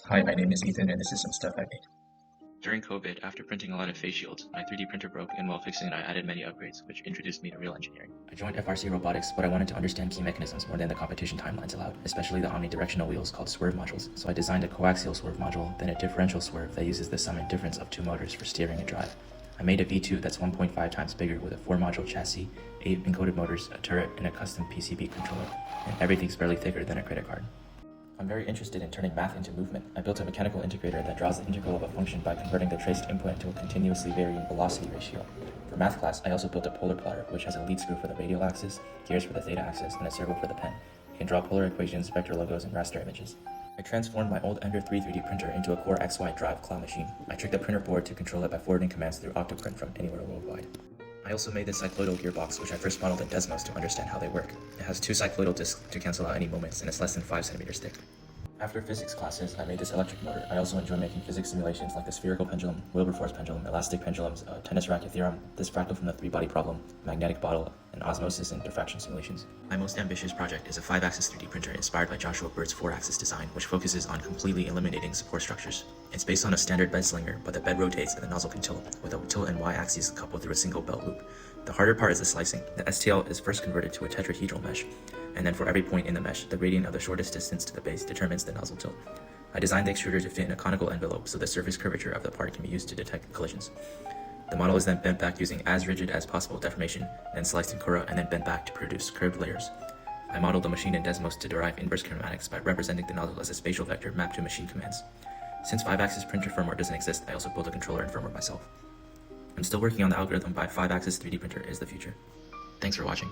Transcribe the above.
Hi, my name is Ethan, and this is some stuff I made. During COVID, after printing a lot of face shields, my 3D printer broke, and while fixing it I added many upgrades, which introduced me to real engineering. I joined FRC Robotics, but I wanted to understand key mechanisms more than the competition timelines allowed, especially the omnidirectional wheels called Swerve modules. So I designed a coaxial swerve module, then a differential swerve that uses the sum and difference of two motors for steering and drive. I made a V2 that's 1.5 times bigger with a 4-module chassis, 8 encoded motors, a turret, and a custom PCB controller, and everything's barely thicker than a credit card. I'm very interested in turning math into movement. I built a mechanical integrator that draws the integral of a function by converting the traced input into a continuously varying velocity ratio. For math class, I also built a polar plotter, which has a lead screw for the radial axis, gears for the theta axis, and a servo for the pen. You can draw polar equations, vector logos, and raster images. I transformed my old Ender 3 3D printer into a CoreXY drive claw machine. I tricked the printer board to control it by forwarding commands through Octoprint from anywhere worldwide. I also made this cycloidal gearbox, which I first modeled in Desmos to understand how they work. It has 2 cycloidal discs to cancel out any moments, and it's less than 5 centimeters thick. After physics classes, I made this electric motor. I also enjoy making physics simulations like the spherical pendulum, Wilberforce pendulum, elastic pendulums, tennis racket theorem, this fractal from the 3-body problem, magnetic bottle, and osmosis and diffraction simulations. My most ambitious project is a 5-axis 3D printer inspired by Joshua Bird's 4-axis design, which focuses on completely eliminating support structures. It's based on a standard bed slinger, but the bed rotates and the nozzle can tilt, with a tilt and y-axis coupled through a single belt loop. The harder part is the slicing. The STL is first converted to a tetrahedral mesh, and then for every point in the mesh, the gradient of the shortest distance to the base determines the nozzle tilt. I designed the extruder to fit in a conical envelope so the surface curvature of the part can be used to detect collisions. The model is then bent back using as rigid as possible deformation, then sliced in Cura, and then bent back to produce curved layers. I modeled the machine in Desmos to derive inverse kinematics by representing the nozzle as a spatial vector mapped to machine commands. Since 5-axis printer firmware doesn't exist, I also built a controller and firmware myself. I'm still working on the algorithm, but 5-axis 3D printer is the future. Thanks for watching.